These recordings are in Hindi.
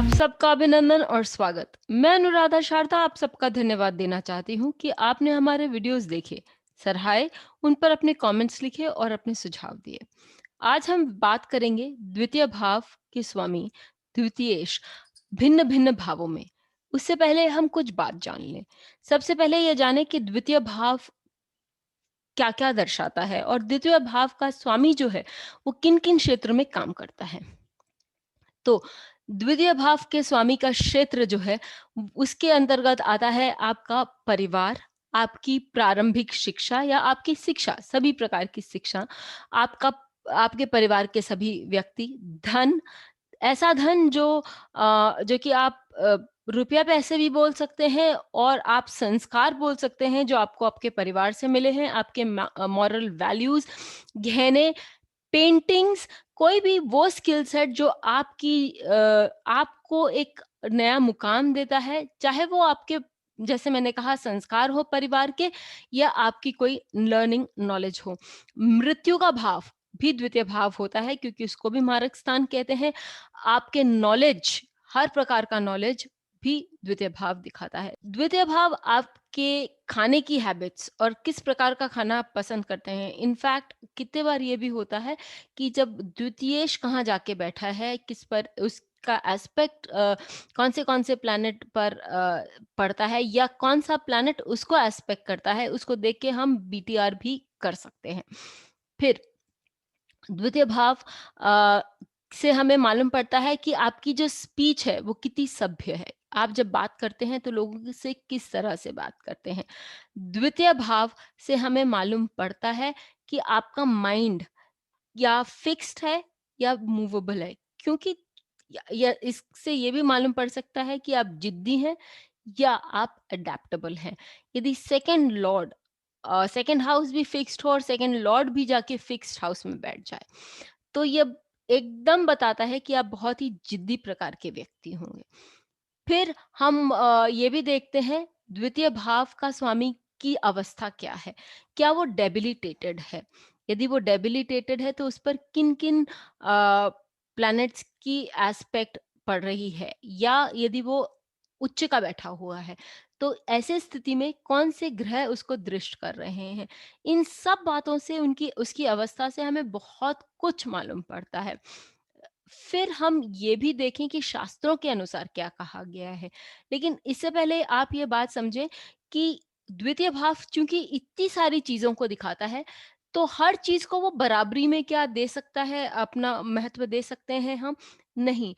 आप सबका अभिनंदन और स्वागत। मैं अनुराधा शारदा आप सबका धन्यवाद देना चाहती हूँ कि आपने हमारे वीडियोस देखे, सराहे, उन पर अपने कमेंट्स लिखे और अपने सुझाव दिए। आज हम बात करेंगे द्वितीय भाव के स्वामी द्वितीयेश भिन्न-भिन्न भावों में। उससे पहले हम कुछ बात जान लें। सबसे पहले ये जानें कि द्वितीय भाव क्या-क्या दर्शाता है और द्वितीय भाव का स्वामी जो है, वो किन-किन क्षेत्र में काम करता है। तो द्वितीय भाव के स्वामी का क्षेत्र जो है उसके अंतर्गत आता है आपका परिवार, आपकी प्रारंभिक शिक्षा या आपकी शिक्षा, सभी प्रकार की शिक्षा, आपका आपके परिवार के सभी व्यक्ति, धन, ऐसा धन जो कि आप रुपया पैसे भी बोल सकते हैं और आप संस्कार बोल सकते हैं जो आपको आपके परिवार से मिले हैं, आपके मॉरल वैल्यूज़, गहने, पेंटिंग्स, कोई भी वो स्किल सेट जो आपको एक नया मुकाम देता है, चाहे वो आपके जैसे मैंने कहा संस्कार हो परिवार के या आपकी कोई लर्निंग नॉलेज हो। मृत्यु का भाव भी द्वितीय भाव होता है क्योंकि उसको भी मारक स्थान कहते हैं। आपके नॉलेज, हर प्रकार का नॉलेज भी द्वितीय भाव दिखाता है। द्वितीय भाव आपके खाने की हैबिट्स और किस प्रकार का खाना आप पसंद करते हैं। इनफैक्ट कितने बार ये भी होता है कि जब द्वितीयेश कहाँ जाके बैठा है, किस पर उसका एस्पेक्ट कौन से प्लैनेट पर पड़ता है या कौन-सा प्लैनेट उसको एस्पेक्ट करता है, उसको देख के हम बीटीआर भी कर सकते हैं। फिर द्वितीय भाव अ, से हमें मालूम पड़ता है कि आपकी जो स्पीच है वो कितनी सभ्य है। आप जब बात करते हैं तो लोगों से किस तरह से बात करते हैं। द्वितीय भाव से हमें मालूम पड़ता है कि आपका माइंड या फिक्स्ड है या मूवेबल है। क्योंकि या इससे ये भी मालूम पड़ सकता है कि आप ज़िद्दी हैं या आप अडैप्टेबल हैं। यदि सेकंड हाउस भी फिक्स्ड हो और सेकंड लॉर्ड भी जाके फिक्स्ड हाउस में बैठ जाए, तो ये एकदम बताता है कि आप बहुत ही ज़िद्दी प्रकार के व्यक्ति होंगे। फिर हम ये भी देखते हैं द्वितीय भाव का स्वामी की अवस्था क्या है? क्या वो डेबिलिटेटेड है? यदि वो डेबिलिटेटेड है तो उस पर किन-किन प्लैनेट्स की एस्पेक्ट पड़ रही है? या यदि वो उच्च का बैठा हुआ है, तो ऐसे स्थिति में कौन से ग्रह उसको दृष्ट कर रहे हैं? इन सब बातों से उनकी उसकी अवस्था से हमें बहुत कुछ मालूम पड़ता है। फिर हम ये भी देखें कि शास्त्रों के अनुसार क्या कहा गया है। लेकिन इससे पहले आप ये बात समझें कि द्वितीय भाव चूँकि इतनी सारी चीज़ों को दिखाता है, तो हर चीज़ को वो बराबरी में क्या दे सकता है, अपना महत्व दे सकते हैं हम? नहीं।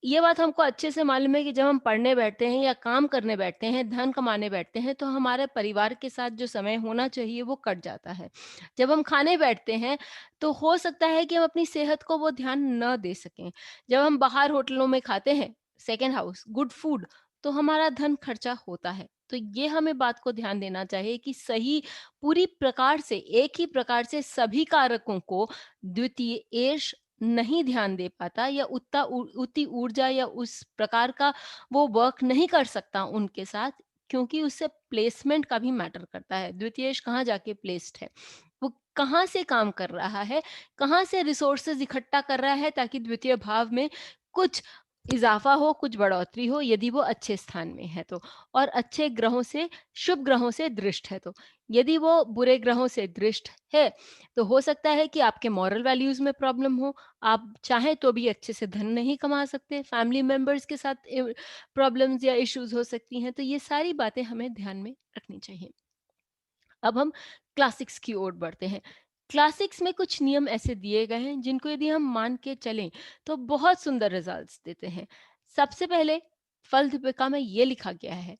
ये बात हमको अच्छे से मालूम है कि जब हम पढ़ने बैठते हैं या काम करने बैठते हैं, धन कमाने बैठते हैं, तो हमारे परिवार के साथ जो समय होना चाहिए वो कट जाता है। जब हम खाने बैठते हैं, तो हो सकता है कि हम अपनी सेहत को वो ध्यान न दे सकें। जब हम बाहर होटलों में खाते हैं, सेकंड हाउस, गुड फूड, तो हमारा धन खर्चा होता है। तो ये हमें बात को ध्यान देना चाहिए कि सही पूरी प्रकार से, एक ही प्रकार से सभी कारकों को द्वितीयेश नहीं ध्यान दे पाता या उतनी ऊर्जा या उस प्रकार का वो वर्क नहीं कर सकता उनके साथ क्योंकि उससे प्लेसमेंट का भी मैटर करता है। द्वितीयेश कहाँ जाके प्लेस्ड है, वो कहाँ से काम कर रहा है, कहाँ से रिसोर्सेज इकट्ठा कर रहा है ताकि द्वितीय भाव में कुछ इजाफा हो, कुछ बढ़ोतरी हो यदि वो अच्छे स्थान में है तो और अच्छे ग्रहों से, शुभ ग्रहों से दृष्ट है तो। यदि वो बुरे ग्रहों से दृष्ट है तो हो सकता है कि आपके मॉरल वैल्यूज़ में प्रॉब्लम हो, आप चाहें तो भी अच्छे से धन नहीं कमा सकते, फैमिली मेंबर्स के साथ प्रॉब्लम्स या इश्यूज़ हो सकती हैं, तो ये सारी बातें हमें ध्यान में रखनी चाहिए। अब हम क्लासिक्स की ओर बढ़ते हैं। क्लासिक्स में कुछ नियम ऐसे दिए गए हैं जिनको यदि हम मान के चलें, तो बहुत सुंदर रिजल्ट्स देते हैं। सबसे पहले फल दीपिका में ये लिखा गया है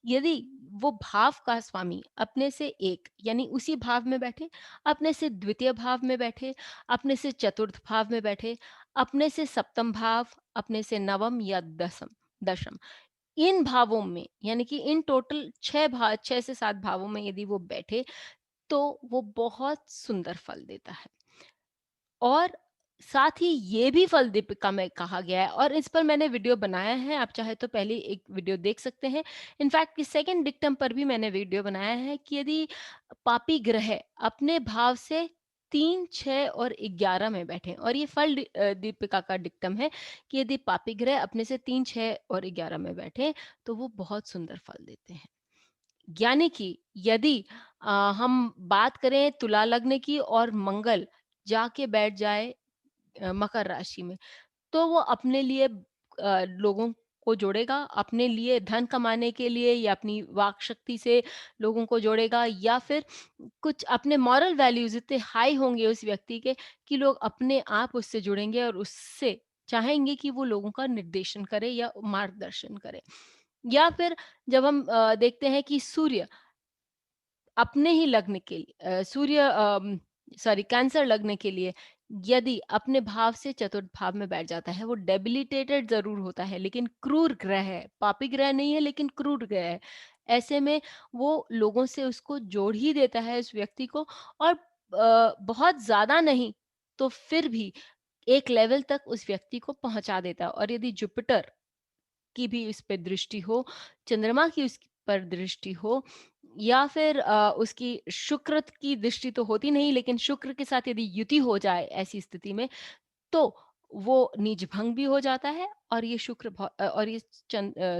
यदि वो भाव का स्वामी अपने से एक यानी उसी भाव में बैठे, अपने से द्वितीय भाव में बैठे, अपने से चतुर्थ भाव में बैठे, अपने से सप्तम भाव, अपने से नवम या दसम दशम इन भावों में यानी कि इन टोटल 6 से 7 भावों में यदि वो बैठे, तो वो बहुत सुंदर फल देता है। और साथ ही ये भी फल दीपिका में कहा गया है और इस पर मैंने वीडियो बनाया है, आप चाहे तो पहले एक वीडियो देख सकते हैं। इनफैक्ट कि सेकंड डिक्टम पर भी मैंने वीडियो बनाया है कि यदि पापी ग्रह अपने भाव से 3, 6 और 11 में बैठे और ये दीपिका का डिक्टम है कि यदि पापी ग्रह अपने से 3, 6 और 11 में बैठे तो वो बहुत सुंदर फल देते हैं। यानी कि यदि हम बात करें तुला लग्न की और मंगल जाके बैठ जाए मकर राशि में, तो वो अपने लिए लोगों को जोड़ेगा, अपने लिए धन कमाने के लिए या अपनी वाक शक्ति से लोगों को जोड़ेगा, या फिर कुछ अपने मॉरल वैल्यूज़ इतने हाई होंगे उस व्यक्ति के कि लोग अपने आप उससे जुड़ेंगे और उससे चाहेंगे कि वो लोगों का निर्देशन करे या मार्गदर्शन करे। या फिर जब हम देखते हैं कि सूर्य अपने ही लग्न के लिए कैंसर लग्न के लिए यदि अपने भाव से चतुर्थ भाव में बैठ जाता है, वो डेबिलिटेटेड ज़रूर होता है, लेकिन क्रूर ग्रह है, पापी ग्रह नहीं है लेकिन क्रूर ग्रह है। ऐसे में वो लोगों से उसको जोड़ ही देता है उस व्यक्ति को, और बहुत ज़्यादा नहीं, तो फिर भी एक लेवल तक उस व्यक्ति को पहुँचा देता है। और यदि जुपिटर की भी उस पे दृष्टि हो, चंद्रमा की उस पर दृष्टि हो, या फिर उसकी शुक्र की दृष्टि तो होती नहीं, लेकिन शुक्र के साथ यदि युति हो जाए ऐसी स्थिति में, तो वो नीच भंग भी हो जाता है और ये और ये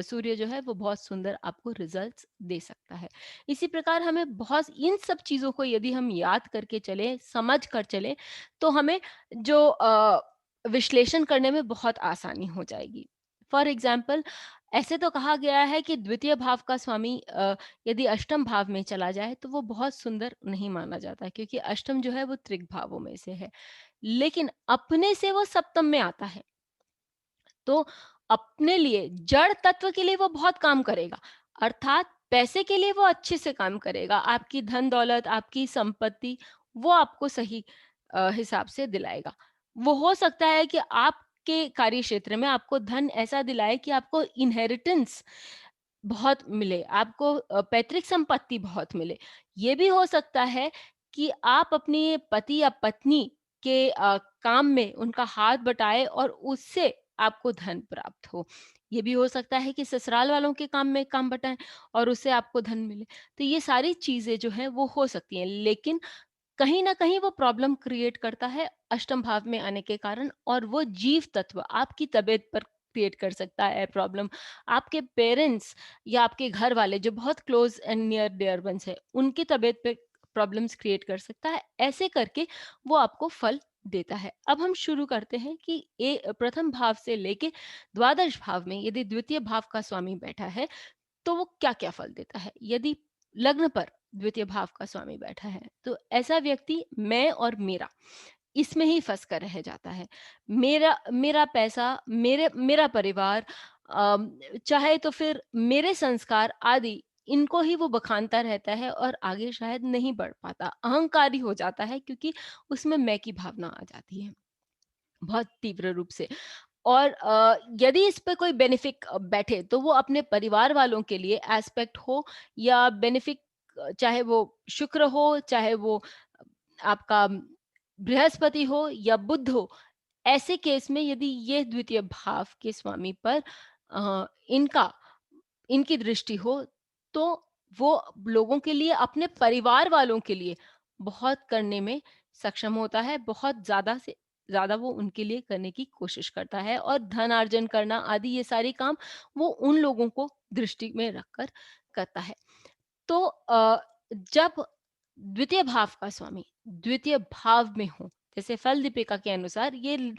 सूर्य जो है वो बहुत सुंदर आपको रिजल्ट्स दे सकता है। इसी प्रकार हमें बहुत इन सब चीज़ों को यदि हम याद करके चलें, समझ कर चलें, तो हमें जो विश्लेषण करने में बहुत आसानी हो जाएगी। फॉर एग्ज़ाम्पल, ऐसे तो कहा गया है कि द्वितीय भाव का स्वामी यदि अष्टम भाव में चला जाए तो वो बहुत सुंदर नहीं माना जाता, क्योंकि अष्टम जो है वो त्रिक भावों में से है। लेकिन अपने से वो सप्तम में आता है, तो अपने लिए जड़ तत्व के लिए वो बहुत काम करेगा, अर्थात पैसे के लिए वो अच्छे से काम करेगा, आपकी धन दौलत, आपकी संपत्ति वो आपको सही हिसाब से दिलाएगा। वो हो सकता है कि आपके कार्य क्षेत्र में आपको धन ऐसा दिलाए कि आपको इनहेरिटेंस बहुत मिले, आपको पैतृक संपत्ति बहुत मिले। ये भी हो सकता है कि आप अपने पति या पत्नी के काम में उनका हाथ बटाएँ और उससे आपको धन प्राप्त हो। ये भी हो सकता है कि ससुराल वालों के काम में काम बटाएँ और उससे आपको धन मिले। तो ये सारी चीज़ें जो हैं वो हो सकती हैं, लेकिन कहीं न कहीं वो प्रॉब्लम क्रिएट करता है अष्टम भाव में आने के कारण, और वो जीव तत्व आपकी तबीयत पर क्रिएट कर सकता है प्रॉब्लम। आपके पेरेंट्स या आपके घर वाले जो बहुत close and near dear ones हैं, उनकी तबीयत पे प्रॉब्लम्स क्रिएट कर सकता है। ऐसे करके वो आपको फल देता है। अब हम शुरू करते हैं कि प्रथम भाव से लेके द्वादश भाव में यदि द्वितीय भाव का स्वामी बैठा है, तो वो क्या-क्या फल देता है? यदि लग्न पर द्वितीय भाव का स्वामी बैठा है, तो ऐसा व्यक्ति मैं और मेरा इसमें ही फँस कर रह जाता है। मेरा मेरा पैसा, मेरा परिवार, चाहे तो फिर मेरे संस्कार आदि, इनको ही वो बखानता रहता है और आगे शायद नहीं बढ़ पाता। अहंकारी हो जाता है क्योंकि उसमें मैं की भावना आ जाती है, बहुत तीव्र रूप से। और यदि इस पे कोई बेनिफिक बैठे तो वो अपने परिवार वालों के लिए एस्पेक्ट हो, या बेनिफिक चाहे वो शुक्र हो, चाहे वो आपका बृहस्पति हो या बुध हो, ऐसे केस में यदि ये द्वितीय भाव के स्वामी पर इनका इनकी दृष्टि हो, तो वो लोगों के लिए, अपने परिवार वालों के लिए बहुत करने में सक्षम होता है। बहुत ज़्यादा से ज़्यादा वो उनके लिए करने की कोशिश करता है, और धनार्जन करना आदि ये सारे काम वो उन लोगों को दृष्टि में रखकर करता है। तो जब द्वितीय भाव का स्वामी द्वितीय भाव में हो, जैसे फल दीपिका के अनुसार ये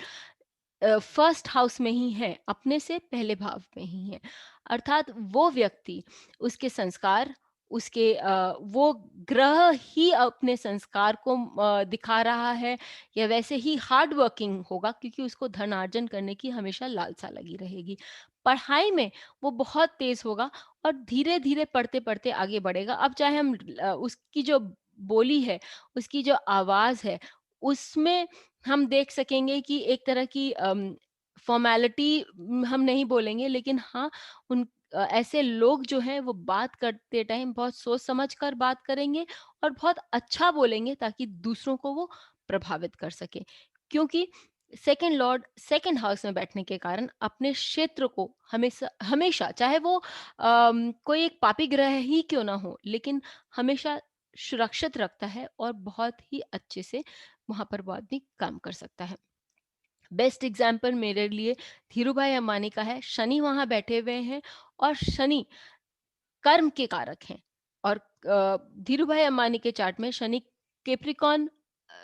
फर्स्ट हाउस में ही है, अपने से पहले भाव में ही है। अर्थात वो व्यक्ति, उसके संस्कार, वो ग्रह ही अपने संस्कार को दिखा रहा है, या वैसे ही हार्ड वर्किंग होगा क्योंकि उसको धनार्जन करने की हमेशा लालसा लगी रहेगी। पढ़ाई में वो बहुत तेज़ होगा और धीरे-धीरे पढ़ते-पढ़ते आगे बढ़ेगा। अब चाहे उसकी जो बोली है, उसकी जो आवाज़ है, उसमें हम देख सकेंगे कि एक तरह की फ़ॉर्मेलिटी हम नहीं बोलेंगे, लेकिन हाँ, ऐसे लोग जो हैं वो बात करते टाइम बहुत सोच समझ कर बात करेंगे और बहुत अच्छा बोलेंगे ताकि दूसरों को वो प्रभावित कर सकें। क्योंकि सेकंड लॉर्ड सेकंड हाउस में बैठने के कारण अपने क्षेत्र को हमेशा हमेशा चाहे वो कोई एक पापी ग्रह ही क्यों ना हो, लेकिन हमेशा सुरक्षित रखता है और बहुत ही अच्छे से वहाँ पर वो आदमी काम कर सकता है। बेस्ट एग्ज़ाम्पल मेरे लिए धीरूभाई अंबानी का है। शनि वहाँ बैठे हुए हैं और शनि कर्म के कारक हैं, और धीरूभाई अंबानी के चार्ट में शनि कैप्रिकॉर्न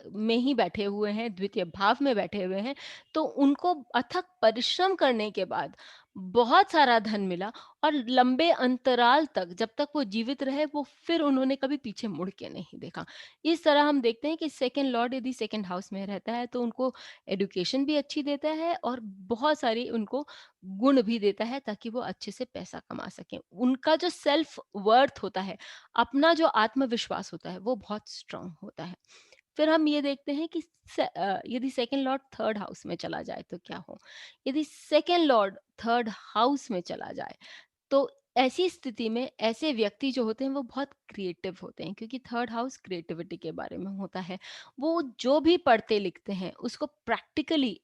में ही बैठे हुए हैं, द्वितीय भाव में बैठे हुए हैं। तो उनको अथक परिश्रम करने के बाद बहुत सारा धन मिला, और लंबे अंतराल तक, जब तक वो जीवित रहे, वो फिर उन्होंने कभी पीछे मुड़ के नहीं देखा। इस तरह हम देखते हैं कि सेकंड लॉर्ड यदि सेकंड हाउस में रहता है तो उनको एजुकेशन भी अच्छी देता है और बहुत सारी उनको गुण भी देता है, ताकि वो अच्छे से पैसा कमा सकें। उनका जो सेल्फ वर्थ होता है, अपना जो आत्मविश्वास होता है, वो बहुत स्ट्रांग होता है। फिर हम ये देखते हैं कि यदि सेकंड लॉर्ड थर्ड हाउस में चला जाए तो क्या हो? यदि सेकंड लॉर्ड थर्ड हाउस में चला जाए, तो ऐसी स्थिति में ऐसे व्यक्ति जो होते हैं वो बहुत क्रिएटिव होते हैं, क्योंकि थर्ड हाउस क्रिएटिविटी के बारे में होता है। वो जो भी पढ़ते लिखते हैं उसको प्रैक्टिकली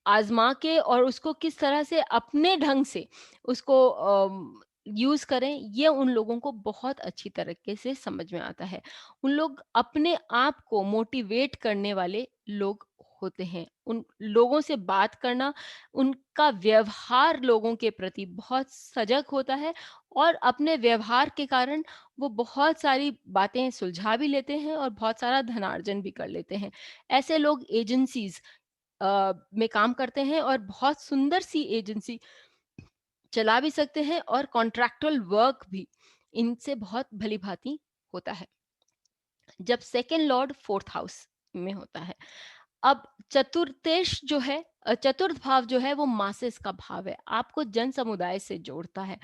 आजमा के, और उसको किस तरह से अपने ढंग से उसको यूज करें, ये उन लोगों को बहुत अच्छी तरीके से समझ में आता है। उन लोग अपने आप को मोटिवेट करने वाले लोग होते हैं। उन लोगों से बात करना, उनका व्यवहार लोगों के प्रति बहुत सजग होता है, और अपने व्यवहार के कारण वो बहुत सारी बातें सुलझा भी लेते हैं और बहुत सारा धनार्जन भी कर लेते हैं। ऐसे लोग एजेंसीज में काम करते हैं और बहुत सुंदर सी एजेंसी चला भी सकते हैं, और कॉन्ट्रैक्टुअल वर्क भी इनसे बहुत भली-भांति होता है। जब सेकंड लॉर्ड फोर्थ हाउस में होता है, अब चतुर्थेश जो है, चतुर्थ भाव जो है वो मासेस का भाव है, आपको जन समुदाय से जोड़ता है।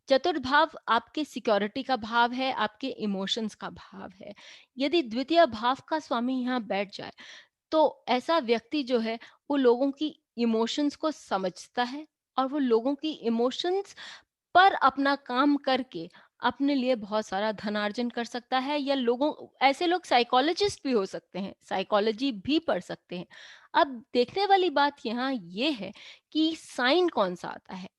चतुर्थ भाव आपके सिक्योरिटी का भाव है, आपके इमोशंस का भाव है। यदि द्वितीय भाव का स्वामी यहाँ बैठ जाए, तो ऐसा व्यक्ति जो है वो लोगों की इमोशंस को समझता है, और वो लोगों की इमोशंस पर अपना काम करके अपने लिए बहुत सारा धनार्जन कर सकता है। या लोगों, ऐसे लोग साइकोलॉजिस्ट भी हो सकते हैं, साइकोलॉजी भी पढ़ सकते हैं। अब देखने वाली बात यहाँ ये है कि साइन कौन सा आता है।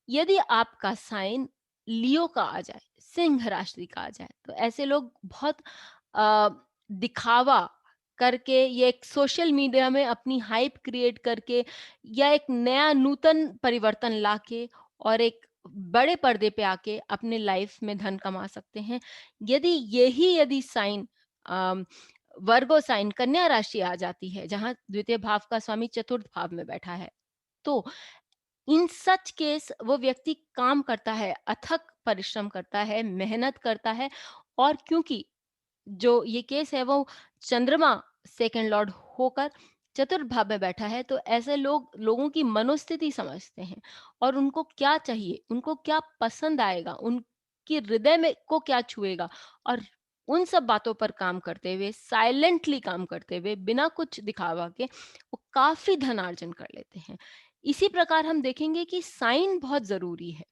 यदि आपका साइन लियो का आ जाए, सिंह राशि का आ जाए, तो ऐसे लोग बहुत अ, दिखावा करके, ये एक सोशल मीडिया में अपनी हाइप क्रिएट करके, या एक नया नूतन परिवर्तन लाके, और एक बड़े पर्दे पे आके अपने लाइफ में धन कमा सकते हैं। यदि साइन अम, वर्गो साइन कन्या राशि आ जाती है, जहां द्वितीय भाव का स्वामी चतुर्थ भाव में बैठा है, तो इन सच केस वो व्यक्ति काम करता है, अथक परिश्रम करता है, मेहनत करता है। और क्योंकि जो ये केस है वो चंद्रमा सेकंड लॉर्ड होकर चतुर्थ भाव में बैठा है, तो ऐसे लोग लोगों की मनोस्थिति समझते हैं, और उनको क्या चाहिए, उनको क्या पसंद आएगा, उनकी हृदय में को क्या छुएगा, और उन सब बातों पर काम करते हुए, साइलेंटली काम करते हुए, बिना कुछ दिखावा के, वो काफी धनार्जन कर लेते हैं। इसी प्रकार हम देखेंगे कि साइन बहुत जरूरी है,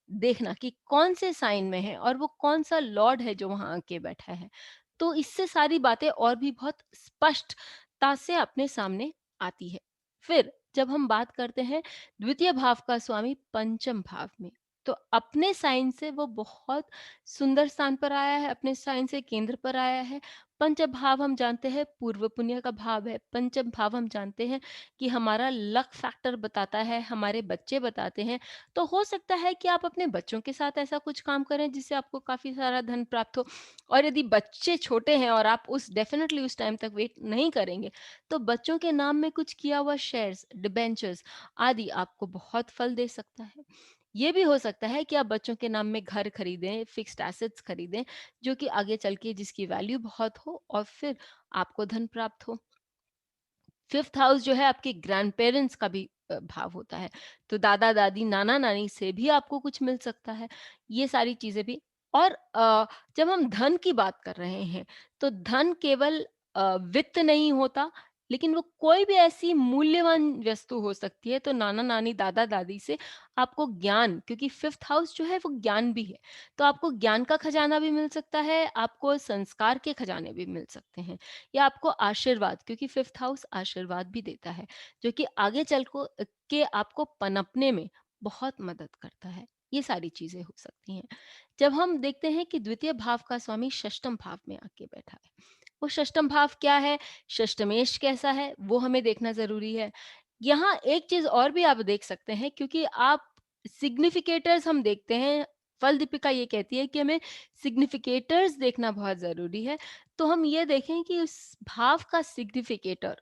देखना कि कौन से साइन में है और वो कौन सा लॉर्ड है जो वहां आके बैठा है। तो इससे सारी बातें और भी बहुत स्पष्टता से अपने सामने आती है। फिर जब हम बात करते हैं द्वितीय भाव का स्वामी पंचम भाव में, तो अपने साइन से वो बहुत सुंदर स्थान पर आया है, अपने साइन से केंद्र पर आया है। पंचम भाव हम जानते हैं पूर्व पुण्य का भाव है। पंचम भाव हम जानते हैं कि हमारा लक फैक्टर बताता है, हमारे बच्चे बताते हैं। तो हो सकता है कि आप अपने बच्चों के साथ ऐसा कुछ काम करें जिससे आपको काफी सारा धन प्राप्त हो। और यदि बच्चे छोटे हैं और आप उस डेफिनेटली उस टाइम तक वेट नहीं करेंगे, तो बच्चों के नाम में कुछ किया हुआ शेयर्स, डिबेंचर्स आदि आपको बहुत फल दे सकता है। ये भी हो सकता है कि आप बच्चों के नाम में घर खरीदें, फिक्स्ड एसेट्स खरीदें, जो कि आगे चल के जिसकी वैल्यू बहुत हो, और फिर आपको धन प्राप्त हो। फिफ्थ हाउस जो है आपके ग्रैंड पेरेंट्स का भी भाव होता है, तो दादा दादी नाना नानी से भी आपको कुछ मिल सकता है। ये सारी चीजें भी। और जब हम धन की बात कर रहे हैं, तो धन केवल वित्त नहीं होता, लेकिन वो कोई भी ऐसी मूल्यवान वस्तु हो सकती है। तो नाना नानी दादा दादी से आपको ज्ञान, क्योंकि फिफ्थ हाउस जो है वो ज्ञान भी है, तो आपको ज्ञान का खजाना भी मिल सकता है, आपको संस्कार के खजाने भी मिल सकते हैं, या आपको आशीर्वाद, क्योंकि फिफ्थ हाउस आशीर्वाद भी देता है, जो कि आगे चल को के आपको पनपने में बहुत मदद करता है। ये सारी चीजें हो सकती हैं। जब हम देखते हैं कि द्वितीय भाव का स्वामी षष्टम भाव में आके बैठा है, वो षष्टम भाव क्या है, षष्टमेश कैसा है, वो हमें देखना ज़रूरी है। यहाँ एक चीज़ और भी आप देख सकते हैं, क्योंकि आप सिग्निफिकेटर्स हम देखते हैं, फल दीपिका ये कहती है कि हमें सिग्निफिकेटर्स देखना बहुत ज़रूरी है। तो हम ये देखें कि उस भाव का सिग्निफिकेटर,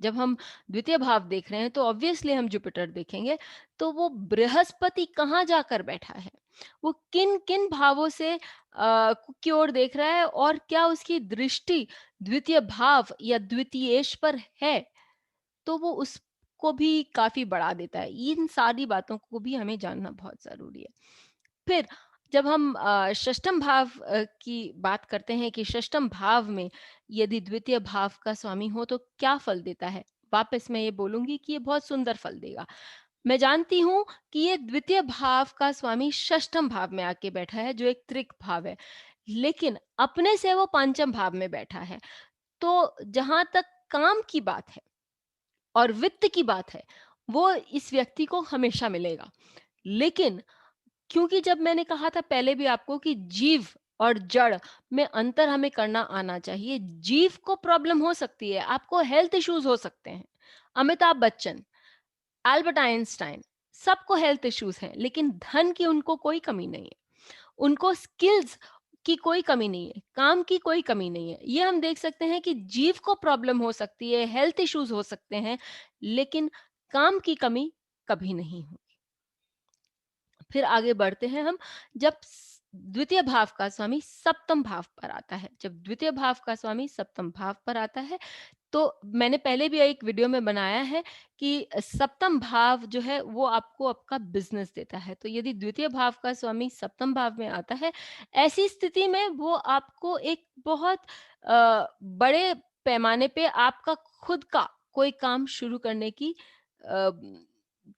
जब हम द्वितीय भाव देख रहे हैं तो ऑब्वियसली हम जुपिटर देखेंगे। तो वो बृहस्पति कहाँ जाकर बैठा है, वो किन किन भावों से की ओर देख रहा है, और क्या उसकी दृष्टि द्वितीय भाव या द्वितीयेश पर है, तो वो उसको भी काफी बढ़ा देता है। इन सारी बातों को भी हमें जानना बहुत जरूरी है। फिर जब हम षष्ठम भाव की बात करते हैं कि षष्ठम भाव में यदि द्वितीय भाव का स्वामी हो तो क्या फल देता है, वापस मैं ये बोलूंगी कि ये बहुत सुंदर फल देगा। मैं जानती हूँ कि ये द्वितीय भाव का स्वामी षष्ठम भाव में आके बैठा है, जो एक त्रिक भाव है, लेकिन अपने से वो पंचम भाव में बैठा है। तो जहां तक काम की बात है और वित्त की बात है, वो इस व्यक्ति को हमेशा मिलेगा। लेकिन क्योंकि जब मैंने कहा था पहले भी आपको कि जीव और जड़ में अंतर हमें करना आना चाहिए। जीव को प्रॉब्लम हो सकती है, आपको हेल्थ इश्यूज हो सकते हैं। अमिताभ बच्चन, अल्बर्ट आइंस्टाइन, सबको हेल्थ इश्यूज हैं, लेकिन धन की उनको कोई कमी नहीं है। उनको स्किल्स की कोई कमी नहीं है, काम की कोई कमी नहीं है। ये हम देख सकते हैं कि जीव को प्रॉब्लम हो सकती है, हेल्थ इश्यूज हो सकते हैं, लेकिन काम की कमी कभी नहीं हो। फिर आगे बढ़ते हैं हम। जब द्वितीय भाव का स्वामी सप्तम भाव पर आता है, जब द्वितीय भाव का स्वामी सप्तम भाव पर आता है, तो मैंने पहले भी एक वीडियो में बनाया है कि सप्तम भाव जो है वो आपको आपका बिजनेस देता है। तो यदि द्वितीय भाव का स्वामी सप्तम भाव में आता है, ऐसी स्थिति में वो आपको एक बहुत बड़े पैमाने पे आपका खुद का कोई काम शुरू करने की अ,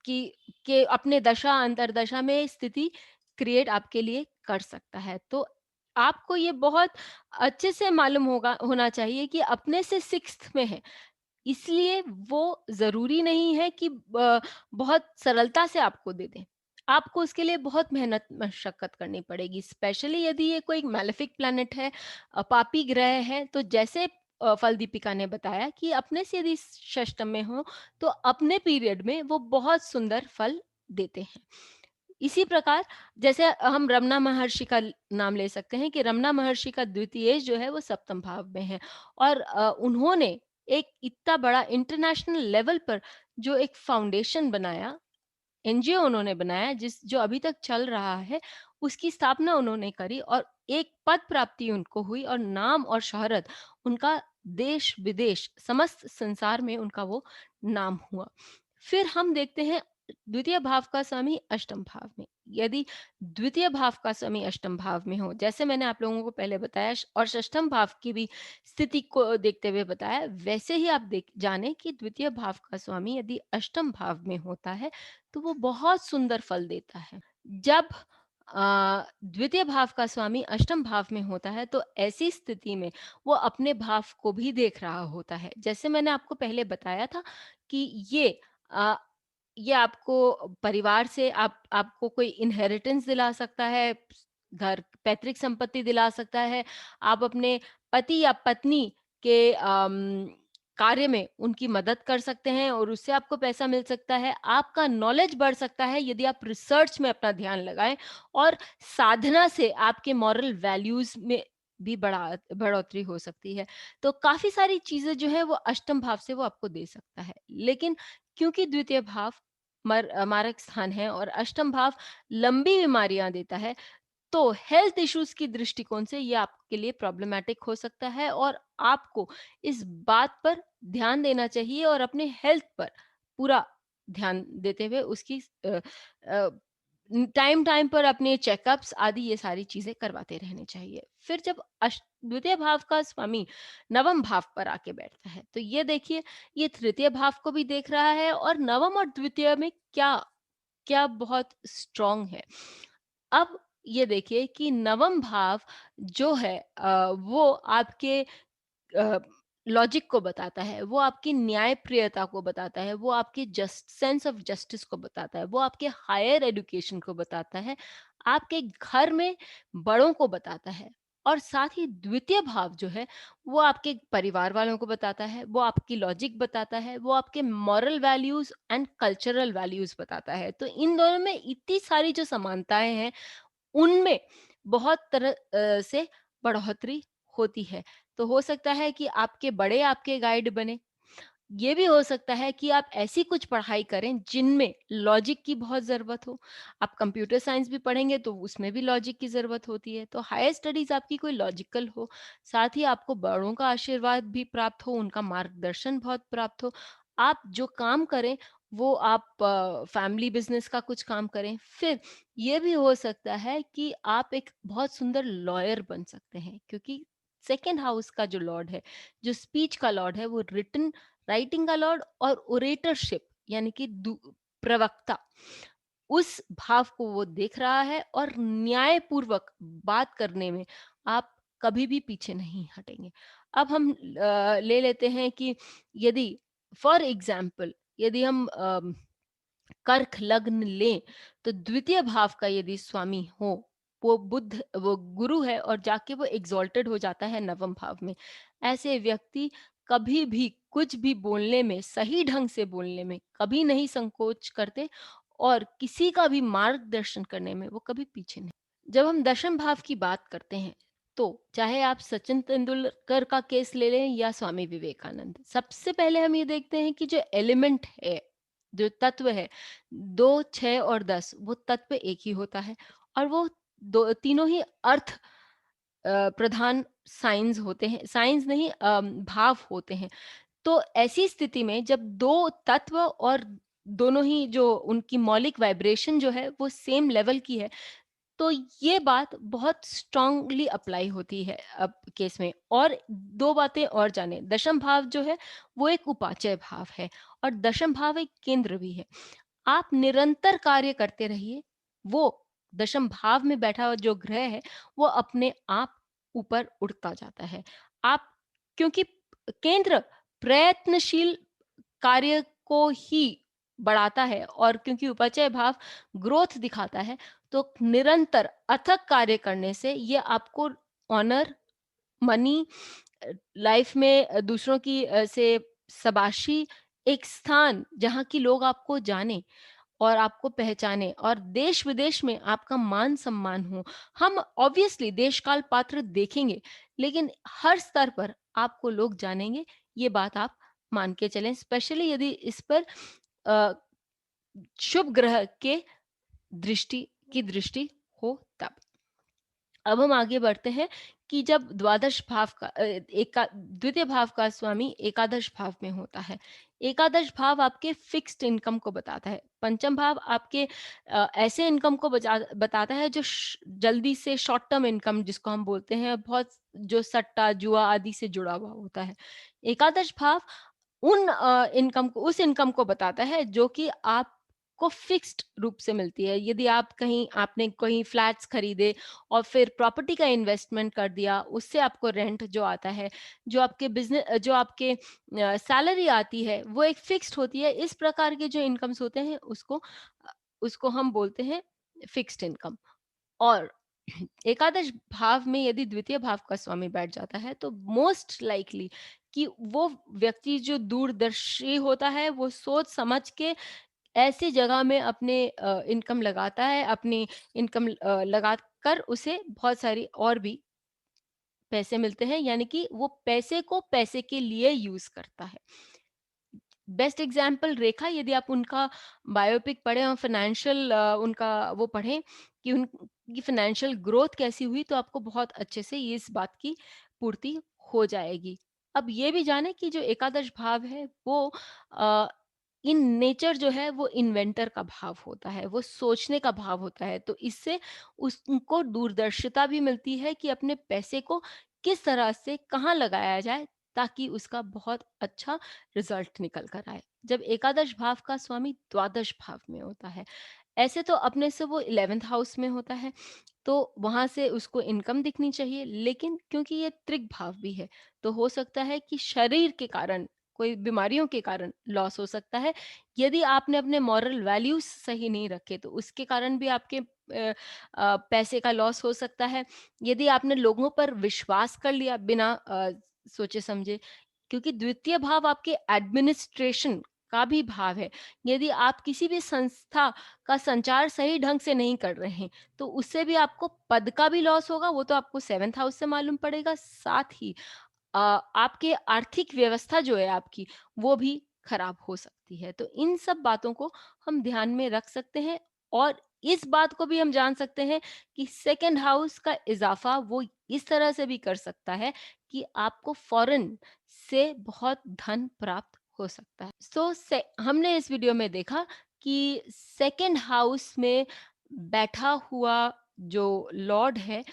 की के अपने दशा अंतरदशा में स्थिति क्रिएट आपके लिए कर सकता है। तो आपको ये बहुत अच्छे से मालूम होगा होना चाहिए कि अपने से सिक्स्थ में है, इसलिए वो ज़रूरी नहीं है कि बहुत सरलता से आपको दे दें। आपको उसके लिए बहुत मेहनत मशक्कत करनी पड़ेगी, स्पेशली यदि ये कोई मैलेफिक प्लैनेट है, पापी ग्रह है। तो जैसे फल दीपिका ने बताया कि अपने से यदि षष्टम में हो, तो अपने पीरियड में वो बहुत सुंदर फल देते हैं। इसी प्रकार जैसे हम रमना महर्षि का नाम ले सकते हैं कि रमना महर्षि का द्वितीय जो है वो सप्तम भाव में है, और उन्होंने एक इतना बड़ा इंटरनेशनल लेवल पर जो एक फाउंडेशन बनाया, एनजीओ उन्होंने बनाया, जिस जो अभी तक चल रहा है, उसकी स्थापना उन्होंने करी, और एक पद प्राप्ति उनको हुई, और नाम और शोहरत उनका देश विदेश समस्त संसार में उनका वो नाम हुआ। फिर हम देखते हैं द्वितीय भाव का स्वामी अष्टम भाव में। यदि द्वितीय भाव का स्वामी अष्टम भाव में हो, जैसे मैंने आप लोगों को पहले बताया, और षष्ठम भाव की भी स्थिति को देखते हुए बताया, वैसे ही आप देख जाने कि द्वितीय भाव का स्वामी यदि अष्टम भाव में होता है, तो वो बहुत सुंदर फल देता है। जब द्वितीय भाव का स्वामी अष्टम भाव में होता है, तो ऐसी स्थिति में वो अपने भाव को भी देख रहा होता है। जैसे मैंने आपको पहले बताया था कि अ, ये आपको परिवार से आपको कोई इनहेरिटेंस दिला सकता है, घर पैतृक संपत्ति दिला सकता है। आप अपने पति या पत्नी के कार्य में उनकी मदद कर सकते हैं, और उससे आपको पैसा मिल सकता है। आपका नॉलेज बढ़ सकता है यदि आप रिसर्च में अपना ध्यान लगाएँ, और साधना से आपके मॉरल वैल्यूज़ में भी बढ़ोतरी हो सकती है। तो काफ़ी सारी चीज़ें जो है वो अष्टम भाव से वो आपको दे सकता है। लेकिन क्योंकि द्वितीय भाव मारक स्थान है, और अष्टम भाव लंबी बीमारियाँ देता है, तो हेल्थ इश्यूज की दृष्टिकोण से ये आपके लिए प्रॉब्लमैटिक हो सकता है, और आपको इस बात पर ध्यान देना चाहिए, और अपने हेल्थ पर पूरा ध्यान देते हुए उसकी टाइम टाइम पर अपने चेकअप्स आदि ये सारी चीजें करवाते रहने चाहिए। फिर जब द्वितीय भाव का स्वामी नवम भाव पर आके बैठता है, तो ये देखिए, ये तृतीय भाव को भी देख रहा है, और नवम और द्वितीय में क्या क्या बहुत स्ट्रांग है। अब ये देखिए कि नवम भाव जो है वो आपके लॉजिक को बताता है, वो आपकी न्यायप्रियता को बताता है, वो आपकी जस्ट सेंस ऑफ जस्टिस को बताता है, वो आपके हायर एजुकेशन को बताता है, आपके घर में बड़ों को बताता है, और साथ ही द्वितीय भाव जो है वो आपके परिवार वालों को बताता है, वो आपकी लॉजिक बताता है, वो आपके moral values and cultural values बताता है। तो इन दोनों में इतनी सारी जो समानताएँ हैं, उनमें बहुत तरह से बढ़ोतरी होती है। तो हो सकता है कि आपके बड़े आपके गाइड बने, ये भी हो सकता है कि आप ऐसी कुछ पढ़ाई करें जिनमें लॉजिक की बहुत ज़रूरत हो। आप कंप्यूटर साइंस भी पढ़ेंगे तो उसमें भी लॉजिक की ज़रूरत होती है। तो हायर स्टडीज़ आपकी कोई लॉजिकल हो, साथ ही आपको बड़ों का आशीर्वाद भी प्राप्त हो, उनका मार्गदर्शन बहुत प्राप्त हो। आप जो काम करें वो आप फैमिली बिज़नेस का कुछ काम करें। फिर ये भी हो सकता है कि आप एक बहुत सुंदर लॉयर बन सकते हैं, क्योंकि सेकंड हाउस का जो लॉर्ड है, जो स्पीच का लॉर्ड है, वो रिटन राइटिंग का लॉर्ड और ओरेटरशिप यानी कि प्रवक्ता, उस भाव को वो देख रहा है और न्यायपूर्वक बात करने में आप कभी भी पीछे नहीं हटेंगे। अब हम ले लेते हैं कि यदि फॉर एग्जाम्पल यदि हम कर्क लग्न लें, तो द्वितीय भाव का यदि स्वामी हो, वो बुध, वो गुरु है और जाके वो एग्जॉल्टेड हो जाता है नवम भाव में। ऐसे व्यक्ति कभी भी कुछ भी बोलने में, सही ढंग से बोलने में कभी नहीं संकोच करते और किसी का भी मार्गदर्शन करने में वो कभी पीछे नहीं। जब हम दशम भाव की बात करते हैं, तो चाहे आप सचिन तेंदुलकर का केस ले लें या स्वामी विवेकानंद, सबसे पहले हम ये देखते हैं कि जो एलिमेंट है, जो तत्व है, 2, 6 और 10, वो तत्व एक ही होता है और वो दो तीनों ही अर्थ प्रधान साइंस होते हैं, साइंस नहीं भाव होते हैं। तो ऐसी स्थिति में जब 2 तत्व और दोनों ही जो उनकी मौलिक वाइब्रेशन जो है वो सेम लेवल की है, तो ये बात बहुत स्ट्रांगली अप्लाई होती है अब केस में। और 2 बातें और जानें, दशम भाव जो है वो एक उपाचय भाव है और दशम भाव एक केंद्र भी है। आप निरंतर कार्य करते रहिए, वो दशम भाव में बैठा हुआ जो ग्रह है, वो अपने आप ऊपर उठता जाता है। आप, क्योंकि केंद्र प्रयत्नशील कार्य को ही बढ़ाता है और क्योंकि उपचय भाव ग्रोथ दिखाता है, तो निरंतर अथक कार्य करने से ये आपको ऑनर, मनी, लाइफ में दूसरों की से शाबाशी, एक स्थान जहाँ की लोग आपको जाने और आपको पहचाने और देश विदेश में आपका मान सम्मान हो। हम ऑब्वियसली देश काल पात्र देखेंगे, लेकिन हर स्तर पर आपको लोग जानेंगे, ये बात आप मान के चलें, स्पेशली यदि इस पर अ, शुभ ग्रह के दृष्टि हो तब। अब हम आगे बढ़ते हैं कि जब द्वादश भाव का द्वितीय भाव का स्वामी एकादश भाव में होता है। एकादश भाव आपके फिक्स्ड इनकम को बताता है। पंचम भाव आपके ऐसे इनकम को बताता है जो जल्दी से शॉर्ट टर्म इनकम जिसको हम बोलते हैं, बहुत जो सट्टा जुआ आदि से जुड़ा हुआ होता है। एकादश भाव उन इनकम को, उस इनकम को बताता है जो कि आपको फिक्स्ड रूप से मिलती है। यदि आपने कहीं फ्लैट्स खरीदे और फिर प्रॉपर्टी का इन्वेस्टमेंट कर दिया, उससे आपको रेंट जो आता है, जो आपके सैलरी आती है, वो एक फिक्स्ड होती है। इस प्रकार के जो इनकम्स होते हैं उसको हम बोलते हैं फिक्स्ड इनकम। और एकादश भाव में यदि द्वितीय भाव का स्वामी बैठ जाता है, तो मोस्ट लाइकली कि वो व्यक्ति जो दूरदर्शी होता है, वो सोच समझ के ऐसी जगह में अपने इनकम लगाता है, अपनी इनकम लगाकर उसे बहुत सारी और भी पैसे मिलते हैं, यानी कि वो पैसे को पैसे के लिए यूज करता है। बेस्ट एग्जाम्पल रेखा, यदि आप उनका बायोपिक पढ़ें और फाइनेंशियल उनका वो पढ़ें कि उनकी फाइनेंशियल ग्रोथ कैसी हुई, तो आपको बहुत अच्छे से ये इस बात की पूर्ति हो जाएगी। अब ये भी जाने कि जो एकादश भाव है वो अ, इन नेचर जो है वो इन्वेंटर का भाव होता है, वो सोचने का भाव होता है। तो इससे उसको दूरदर्शिता भी मिलती है कि अपने पैसे को किस तरह से कहाँ लगाया जाए ताकि उसका बहुत अच्छा रिजल्ट निकल कर आए। जब एकादश भाव का स्वामी द्वादश भाव में होता है, ऐसे तो अपने से वो 11th हाउस में होता है, तो वहां से उसको इनकम दिखनी चाहिए, लेकिन क्योंकि ये त्रिक भाव भी है, तो हो सकता है कि शरीर के कारण, कोई बीमारियों के कारण लॉस हो सकता है। यदि आपने अपने मॉरल वैल्यूज सही नहीं रखे, तो उसके कारण भी आपके पैसे का लॉस हो सकता है। यदि आपने लोगों पर विश्वास कर लिया बिना सोचे समझे, क्योंकि द्वितीय भाव आपके एडमिनिस्ट्रेशन का भी भाव है। यदि आप किसी भी संस्था का संचार सही ढंग से नहीं कर रहे हैं, तो उससे भी आपको पद का भी लॉस होगा, वो तो आपको 7th हाउस से मालूम पड़ेगा। साथ ही आपकी आर्थिक व्यवस्था जो है आपकी, वो भी खराब हो सकती है। तो इन सब बातों को हम ध्यान में रख सकते हैं, और इस बात को भी हम जान सकते हैं कि सेकंड हाउस का इज़ाफ़ा वो इस तरह से भी कर सकता है कि आपको फ़ॉरेन से बहुत धन प्राप्त हो सकता है। सो से हमने इस वीडियो में देखा कि सेकंड हाउस में बैठा हुआ जो लॉर्ड है,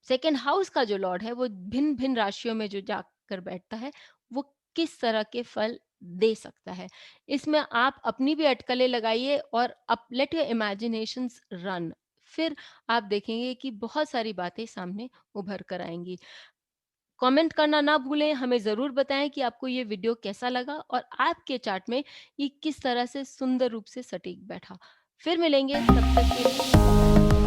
सेकंड हाउस का जो लॉर्ड है, वो भिन्न-भिन्न राशियों में जो जाकर बैठता है, वो किस तरह के फल दे सकता है। इसमें आप अपनी भी अटकलें लगाइए और लेट योर इमेजिनेशंस रन। फिर आप देखेंगे कि बहुत सारी बातें सामने उभर कर आएँगी। कमेंट करना ना भूलें, हमें ज़रूर बताएँ कि आपको ये वीडियो कैसा लगा और आपके चार्ट में ये किस तरह से सुंदर रूप से सटीक बैठा। फिर मिलेंगे, तब तक के लिए बाय।